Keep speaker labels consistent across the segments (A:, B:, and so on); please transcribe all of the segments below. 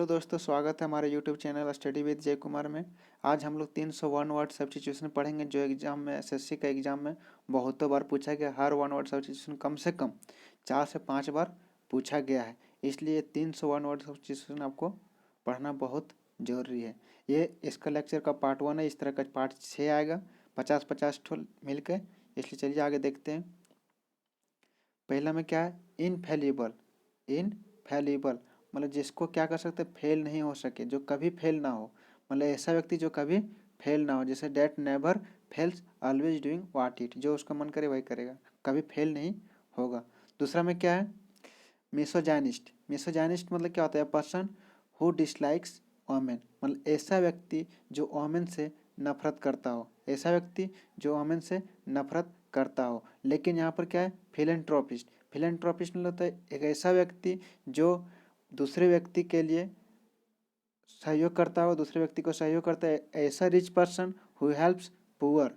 A: Hello दोस्तों, स्वागत है हमारे यूट्यूब चैनल स्टडी विद जय कुमार में। आज हम लोग 301 वर्ड सब्स्टिट्यूशन पढ़ेंगे जो एग्जाम में एसएससी का एग्जाम में बहुतों बार पूछा गया। हर वन वर्ड सब्स्टिट्यूशन कम से कम 4 से 5 बार पूछा गया है, इसलिए 301 वर्ड सब्स्टिट्यूशन आपको पढ़ना बहुत ज़रूरी है। ये इसका लेक्चर का पार्ट 1 है, इस तरह का पार्ट 6 आएगा 50-50 ठो मिल के। इसलिए चलिए आगे देखते हैं। पहला में क्या है, इनफेलिबल। इनफेलिबल मतलब जिसको क्या कर सकते, फेल नहीं हो सके, जो कभी फेल ना हो, मतलब ऐसा व्यक्ति जो कभी फेल ना हो, जैसे that never fails always doing what it, जो उसका मन करे वही करेगा, कभी फेल नहीं होगा। दूसरा में क्या है, मिसोजानिस्ट। मिसोजानिस्ट मतलब क्या होता है, पर्सन हु डिसलाइक्स वोमेन, मतलब ऐसा व्यक्ति जो वोमेन से नफरत करता हो, ऐसा व्यक्ति जो वोमेन से नफरत करता हो। लेकिन यहाँ पर क्या है, फिलेंट्रोपिस्ट। फिलेंट्रोपिस्ट मतलब होता है एक ऐसा व्यक्ति जो दूसरे व्यक्ति के लिए सहयोग करता हो, दूसरे व्यक्ति को सहयोग करता है, ऐसा rich person who helps poor.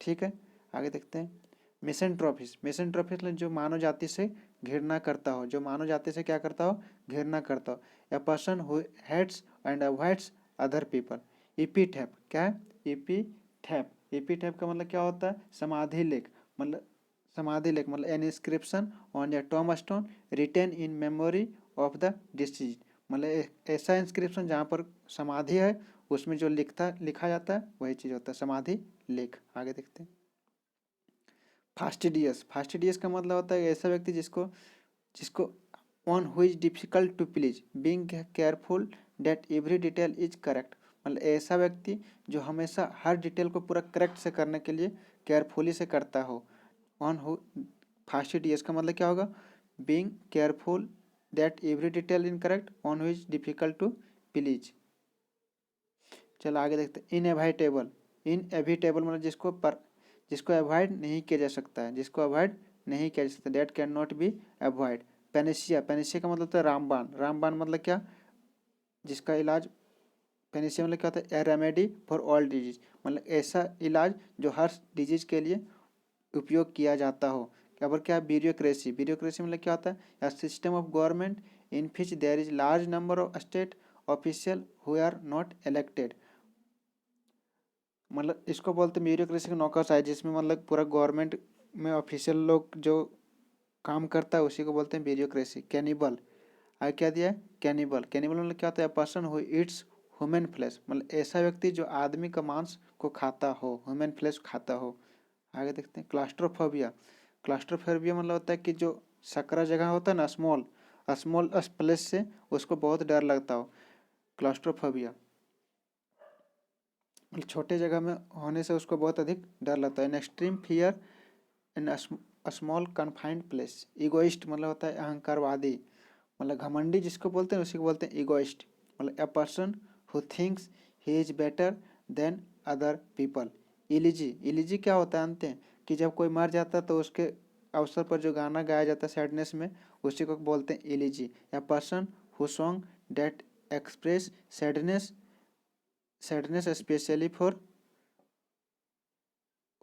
A: ठीक है, आगे देखते हैं। मिसेंट्रोपिस्ट। मिसेंट्रोपिस्ट जो मानव जाति से घृणा करता हो, जो मानव जाति से क्या करता हो, घृणा करता हो। A person who hates and avoids other people. इपीथेप क्या है, इपीथेप। इपीथेप का मतलब क्या होता है, समाधि लेख। मतलब समाधि लेख मतलब an inscription on a tombstone written in memory of the deceased. मतलब ऐसा इंस्क्रिप्शन जहाँ पर समाधि है, उसमें जो लिखा जाता है वही चीज़ होता है समाधि लेख। आगे देखते हैं। फास्टिडियस। फास्टिडियस का मतलब होता है ऐसा व्यक्ति जिसको जिसको one who is difficult to please, being careful that every detail is correct. मतलब ऐसा व्यक्ति जो हमेशा हर डिटेल को पूरा करेक्ट से करने के लिए केयरफुली से करता हो। ऑन हु फास्टिडियस का मतलब क्या होगा, being careful that every detail in correct, one who is difficult to please. चलो आगे देखते हैं। इनएविटेबल। इनएविटेबल मतलब जिसको अवॉइड नहीं किया जा सकता है, जिसको अवॉइड नहीं किया जा सकता, that can not be avoid. पेनिसिया। पेनिसिया का मतलब होता है रामबाण। रामबाण मतलब क्या, जिसका इलाज, पेनिसिया मतलब क्या होता है, ए रेमेडी फॉर ऑल डिजीज, मतलब ऐसा इलाज जो हर डिजीज के लिए उपयोग किया जाता हो। अब क्या है, ब्यूरोक्रेसी। ब्यूरोक्रेसी मतलब क्या होता है, system of government in which there is large number of state official who are not elected. मतलब इसको बोलते हैं ब्यूरोक्रेसी का नौकरशाही, जिसमें मतलब पूरा गवर्नमेंट में ऑफिशियल लोग जो काम करता है उसी को बोलते हैं ब्यूरोक्रेसी। कैनिबल। आगे क्या दिया है, कैनिबल। कैनिबल मतलब क्या होता है, person who Yeats human flesh, मतलब ऐसा व्यक्ति जो आदमी का मांस को खाता हो, ह्यूमन फ्लैश खाता हो। आगे देखते हैं। क्लास्ट्रोफोबिया। क्लास्ट्रोफोबिया मतलब होता है कि जो सकरा जगह होता है ना, स्मॉल स्मॉल प्लेस से उसको बहुत डर लगता हो, क्लास्ट्रोफोबिया। छोटे जगह में होने से उसको बहुत अधिक डर लगता है। An extreme fear in small confined place. Egoist मतलब होता है अहंकारवादी, मतलब घमंडी जिसको बोलते हैं उसी को बोलते हैं इगोइस्ट। मतलब a person who thinks he is better than other people. Elegy. Elegy क्या होता है जानते हैं, कि जब कोई मर जाता है तो उसके अवसर पर जो गाना गाया जाता है सैडनेस में, उसी को बोलते हैं elegy. A person who song that express sadness, sadness specially for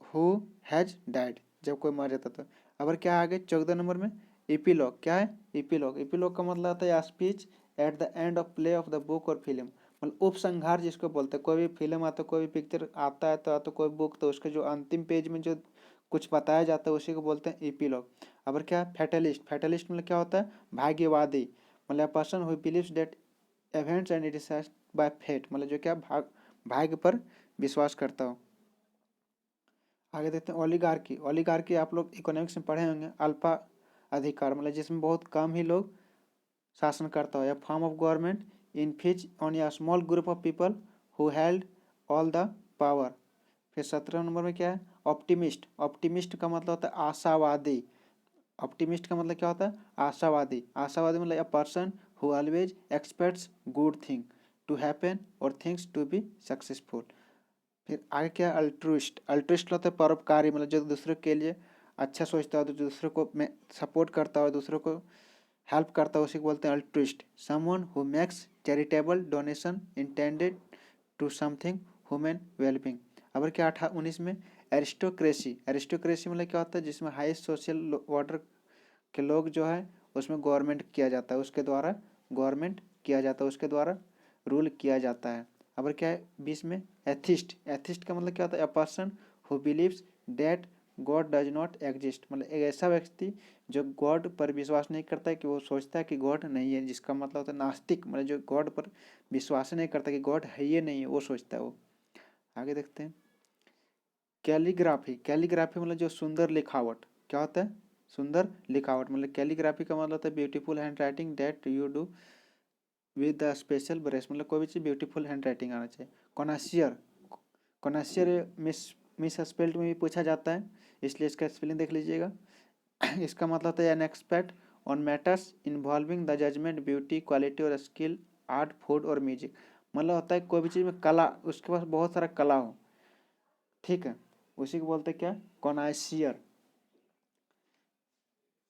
A: who has died, जब कोई मर जाता था। अब क्या आगे 14 नंबर में, इपीलॉग। क्या है, इपीलॉग। इपीलॉग का मतलब होता है speech at the end of play of the book और फिल्म, मतलब उपसंहार जिसको बोलते हैं। कोई भी फिल्म आता है, कोई भी पिक्चर आता है तो कोई बुक, तो उसके जो अंतिम पेज में जो कुछ बताया जाता है उसी को बोलते हैं इपीलॉग। अब क्या है, फैटलिस्ट। फैटलिस्ट मतलब क्या होता है, भाग्यवादी, मतलब person who believes that events and decides by fate, मतलब जो क्या भाग्य पर विश्वास करता हो। आगे देखते हैं। ओलिगार्की। ओलिगार्की आप लोग इकोनॉमिक्स में पढ़े होंगे, अल्पा अधिकार, मतलब जिसमें बहुत कम ही लोग शासन करता हो, या form of government in which only a small group of people who held all the power. फिर 17 नंबर में क्या है, ऑप्टिमिस्ट। ऑप्टिमिस्ट का मतलब होता है आशावादी। ऑप्टिमिस्ट का मतलब क्या होता है, आशावादी। आशावादी मतलब a person who always expects good thing to happen और थिंग्स टू बी सक्सेसफुल। फिर आगे क्या है, अल्ट्रुइस्ट। अल्ट्रुइस्ट होता है परोपकारी, मतलब जो दूसरे के लिए अच्छा सोचता हो, तो दूसरे को में सपोर्ट करता हो, दूसरों को हेल्प करता हो, उसी को बोलते हैं altruist. Someone who makes charitable donation intended to something human wellbeing. अब क्या 19 में, एरिस्टोक्रेसी। एरिस्टोक्रेसी मतलब क्या होता है, जिसमें हाईएस्ट सोशल ऑर्डर के लोग जो है उसमें गवर्नमेंट किया जाता है, उसके द्वारा गवर्नमेंट किया जाता है, उसके द्वारा रूल किया जाता है। अब क्या है 20 में एथिस्ट। एथिस्ट का मतलब क्या होता है? अ person who believes that God does not exist, मतलब एक ऐसा व्यक्ति जो गॉड पर विश्वास नहीं करता है, कि वो सोचता है कि गॉड नहीं है, जिसका मतलब होता है नास्तिक, मतलब जो गॉड पर विश्वास नहीं करता कि गॉड है ये नहीं है, वो सोचता है वो। आगे देखते हैं कैलीग्राफी। कैलीग्राफी मतलब जो सुंदर लिखावट, क्या होता है? सुंदर लिखावट। मतलब कैलीग्राफी का मतलब होता है beautiful hand writing that you do with the special brush, मतलब कोई भी चीज़ ब्यूटीफुल हैंड राइटिंग आना चाहिए। कॉनासियर। कॉनासियर मिस स्पेल्ड में भी पूछा जाता है, इसलिए इसका स्पेलिंग देख लीजिएगा। इसका मतलब होता है an expert on matters involving the judgement, beauty, quality और स्किल, आर्ट, फूड और म्यूजिक। मतलब होता है कोई भी चीज़ में कला, उसके पास बहुत सारा कला हो, ठीक है, उसी को बोलते हैं क्या? कॉनासियर।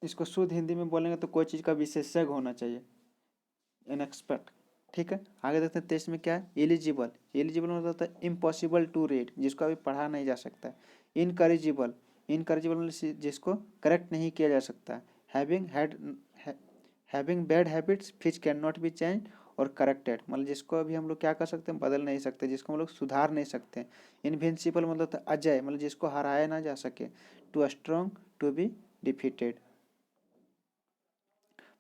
A: इसको शुद्ध हिंदी में बोलेंगे तो कोई चीज़ का विशेषज्ञ होना चाहिए, एन एक्सपर्ट। ठीक है, आगे देखते हैं टेस्ट में क्या है। एलिजिबल। एलिजिबल मतलब होता है इम्पॉसिबल टू रीड, जिसको अभी पढ़ा नहीं जा सकता है। इनकरेजिबल। इनकरेजिबल मतलब जिसको करेक्ट नहीं किया जा सकता है। Having bad habits which can not B change और करेक्टेड, मतलब जिसको अभी हम लोग क्या कर सकते हैं? बदल नहीं सकते, जिसको हम लोग सुधार नहीं सकते। इनविंसिबल मतलब होता है अजय, मतलब जिसको हराया ना जा सके। Too strong to be defeated.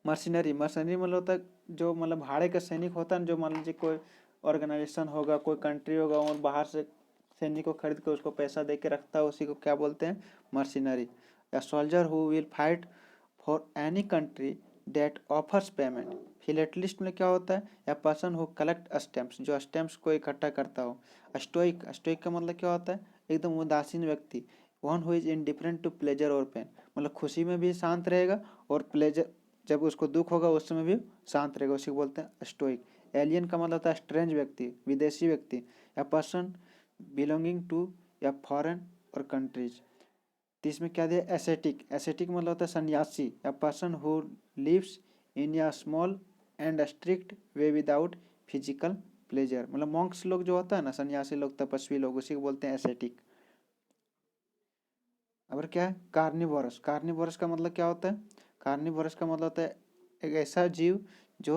A: Mercenary. Mercenary मतलब होता है जो मतलब भाड़े का सैनिक होता है ना, जो मान लीजिए कोई ऑर्गेनाइजेशन होगा, कोई कंट्री होगा, और बाहर से सैनिक को खरीद कर उसको पैसा दे के रखता है, उसी को क्या बोलते हैं? Mercenary. A soldier who will fight for any country that offers payment. Philatelist में क्या होता है? A person who collect stamps, जो स्टैम्प्स को इकट्ठा करता हो। स्टोइक। स्टोइक का मतलब क्या होता है? एकदम उदासीन व्यक्ति। One who is indifferent to pleasure और पेन, मतलब खुशी में भी शांत रहेगा और प्लेजर, जब उसको दुख होगा उस समय भी शांत रहेगा, उसी को बोलते हैं स्टोइक। एलियन का मतलब होता है स्ट्रेंज व्यक्ति, विदेशी व्यक्ति। या पर्सन बिलोंगिंग टू या फॉरेन और कंट्रीज। तो इसमें क्या दिया? एसेटिक। एसेटिक मतलब होता है सन्यासी। या पर्सन हु लिव्स इन या small and strict way without physical pleasure, मतलब मॉन्क्स लोग जो होता है ना, सन्यासी लोग, तपस्वी लोग, उसी को बोलते हैं एसेटिक। अब क्या है? कार्निवोरस। कार्निवोरस का मतलब क्या होता है? कार्निवोरस का मतलब होता है एक ऐसा जीव जो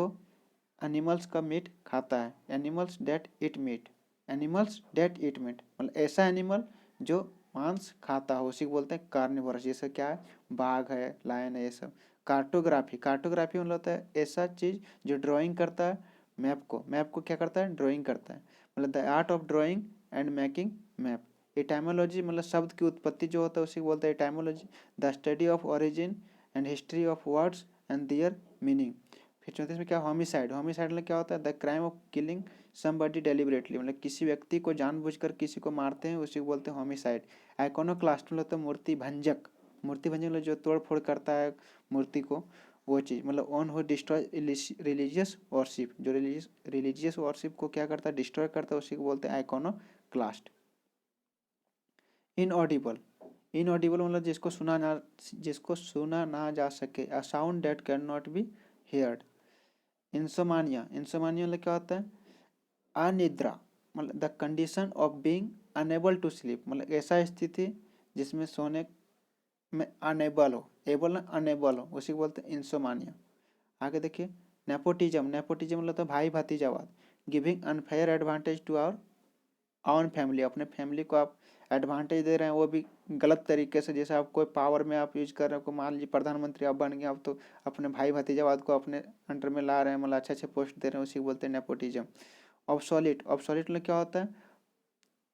A: एनिमल्स का मीट खाता है। Animals that eat meat. Animals that eat meat, मतलब ऐसा एनिमल जो मांस खाता है, उसी को बोलते हैं कार्निवोरस। जैसे क्या है? बाघ है, लायन है, ये सब। कार्टोग्राफी। कार्टोग्राफी मतलब होता है ऐसा चीज जो ड्राइंग करता है मैप को। मैप को क्या करता है? ड्राइंग करता है, मतलब the art of drawing and making map. Etymology मतलब शब्द की उत्पत्ति जो होता है, उसी को बोलते हैं etymology. The study of origin and history of words and their meaning. फिर 34 में क्या? होमिसाइड। होमिसाइड मतलब क्या होता है? The crime of killing somebody deliberately, मतलब किसी व्यक्ति को जानबूझकर किसी को मारते हैं, उसी को बोलते हैं होमिसाइड। आइकोनोक्लास्ट मतलब होता है मूर्ति भंजक। मूर्ति भंजक मतलब जो तोड़ फोड़ करता है मूर्ति को, वो चीज़। मतलब ऑन हो डिस्ट्रॉय रिलीजियस वर्शिप, जो रिलीजियस वर्शिप को क्या करता है? डिस्ट्रॉय करता है, उसी को बोलते हैं आइकोनोक्लास्ट। इनऑडिबल। इनऑडिबल मतलब जिसको सुना ना जा सके। A sound that can not be heard. Insomnia. Insomnia मतलब क्या होता है? अनिद्रा, मतलब the condition of being unable to sleep, मतलब ऐसा स्थिति जिसमें सोने में अनेबल हो। एबल ना अनेबल हो, उसी को बोलते हैं इंसोमानिया। आगे देखिए नेपोटिज्म। नेपोटिज्म मतलब तो भाई भतीजावाद। Giving unfair advantage to our own family, अपने फैमिली को आप एडवांटेज दे रहे हैं, वो भी गलत तरीके से। जैसे आप कोई पावर में आप यूज कर रहे हो, मान लीजिए प्रधानमंत्री आप बन गए, आप तो अपने भाई भतीजावाद को अपने अंडर में ला रहे हैं, मतलब अच्छे अच्छे पोस्ट दे रहे हैं, उसी को बोलते हैं नेपोटिज्म। ऑब्सोलिट। ऑब्सोलिट मतलब क्या होता है?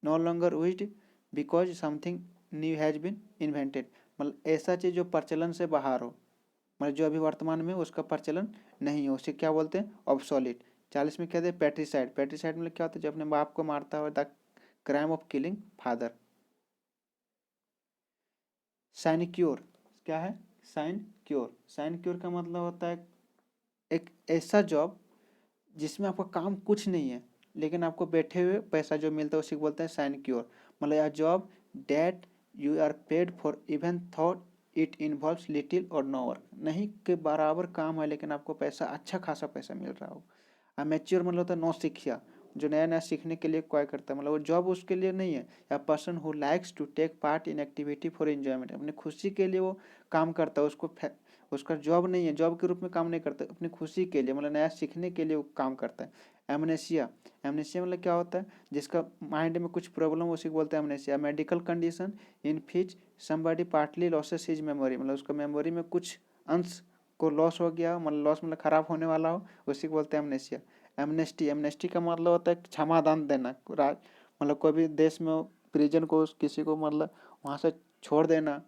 A: No longer used because something new has been invented, मतलब ऐसा चीज़ जो प्रचलन से बाहर हो, मतलब जो अभी वर्तमान में उसका प्रचलन नहीं हो, उसे क्या बोलते हैं? ऑब्सोलिट। 40 में क्या दे? पेट्रीसाइड। पेट्रीसाइड मतलब क्या होता है? जो अपने बाप को मारता है, the crime of killing father. Sinecure. क्या है? साइनक्योर। साइनक्योर का मतलब होता है एक ऐसा जॉब जिसमें आपका काम कुछ नहीं है, लेकिन आपको बैठे हुए पैसा जो मिलता है, उसी को बोलते हैं साइनक्योर। मतलब यह job that you are paid for even thought it involves little और नो वर्क, नहीं के बराबर काम है लेकिन आपको पैसा, अच्छा खासा पैसा मिल रहा हो। मैच्योर मतलब होता है नौ सिखिया, जो नया नया सीखने के लिए क्वाय करता है, मतलब वो जॉब उसके लिए नहीं है। या person who likes to take part in activity for enjoyment, अपनी खुशी के लिए वो काम करता है, उसका जॉब नहीं है, जॉब के रूप में काम नहीं करता, अपनी खुशी के लिए मतलब नया सीखने के लिए वो काम करता है। एमनेसिया, एमनेसिया मतलब क्या होता है, जिसका माइंड में कुछ प्रॉब्लम उसी को बोलते हैं amnesia. Medical condition in which somebody partly losses his memory, मतलब उसका मेमोरी में कुछ अंश को लॉस हो गया, मतलब लॉस मतलब खराब होने वाला हो, उसी को बोलते हैं एमनेसिया। एमनेस्टी, एमनेस्टी का मतलब होता है क्षमादान देना, मतलब कोई भी देश में प्रिजन को किसी को मतलब वहाँ से छोड़ देना,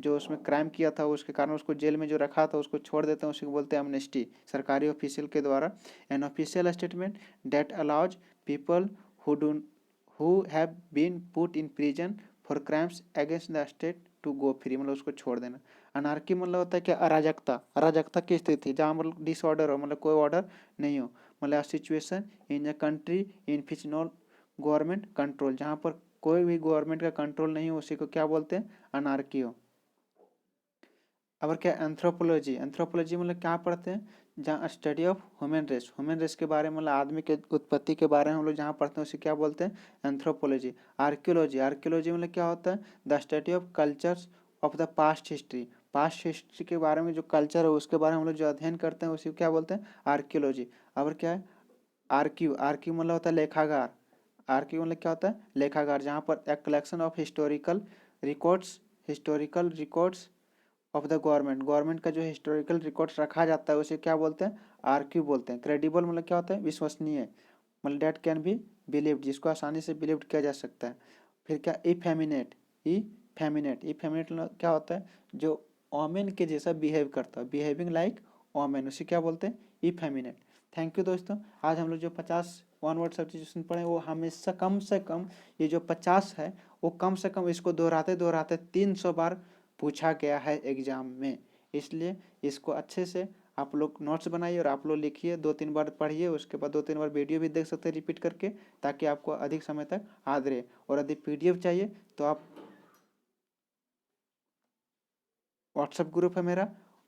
A: जो उसमें क्राइम किया था उसके कारण उसको जेल में जो रखा था उसको छोड़ देते हैं, उसी को बोलते हैं एमनेस्टी, सरकारी ऑफिशियल के द्वारा। An official statement that allows people who have been put in prison for crimes against the state to go free, मतलब उसको छोड़ देना। अनार्की मतलब होता है कि अराजकता, अराजकता की स्थिति जहाँ मतलब डिसऑर्डर हो, मतलब कोई ऑर्डर नहीं हो, मतलब situation in a country in which no government control, जहाँ पर कोई भी गवर्नमेंट का कंट्रोल नहीं हो, उसी को क्या बोलते हैं, अनार्की हो। अब क्या एंथ्रोपोलॉजी, एंथ्रोपोलॉजी मतलब क्या पढ़ते हैं, जहाँ स्टडी ऑफ ह्यूमन रेस के बारे में, मतलब आदमी के उत्पत्ति के बारे में हम लोग जहाँ पढ़ते हैं उसे क्या बोलते हैं, एंथ्रोपोलॉजी। आर्कियोलॉजी, आर्कियोलॉजी मतलब क्या होता है, the study of cultures of the past history, past history के बारे में जो कल्चर है उसके बारे में हम लोग जो अध्ययन करते हैं उसी को क्या बोलते हैं, आर्कियोलॉजी। और क्या है, आर्क्यू, आर्क्यू मतलब होता है लेखागार, आर्क्यू मतलब क्या होता है, लेखागार, जहाँ पर एक collection of historical records of the government, government का जो हिस्टोरिकल रिकॉर्ड्स रखा जाता है उसे क्या बोलते हैं, आर्क्यू बोलते हैं। क्रेडिबल मतलब क्या होता है, विश्वसनीय, मतलब डेट कैन बी बिलीव्ड, जिसको आसानी से बिलीव किया जा सकता है। फिर क्या, इफेमिनेट, इफेमिनेट क्या होता है, जो ओमेन के जैसा बिहेव करता है, बिहेविंग लाइक ओमेन, उसे क्या बोलते हैं, इफेमिनेट। थैंक यू दोस्तों, आज हम लोग जो 50 वन वर्ड सब्स्टिट्यूशन पढ़े वो हमेशा कम से कम, ये जो 50 है वो कम से कम इसको दोहराते दोहराते 300 बार पूछा गया है एग्जाम में, इसलिए इसको अच्छे से आप लोग नोट्स बनाइए और आप लोग लिखिए, 2-3 बार पढ़िए, उसके बाद 2-3 बार वीडियो भी देख सकते हैं रिपीट करके, ताकि आपको अधिक समय तक याद रहे। और यदि पीडीएफ चाहिए तो आप, व्हाट्सएप ग्रुप है मेरा,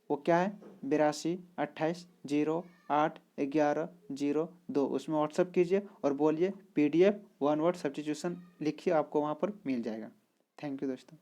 A: वो क्या है, 8228081102, उसमें व्हाट्सएप कीजिए और बोलिए PDF वन वर्ड सब्स्टिट्यूशन लिखिए, आपको वहाँ पर मिल जाएगा। थैंक यू दोस्तों।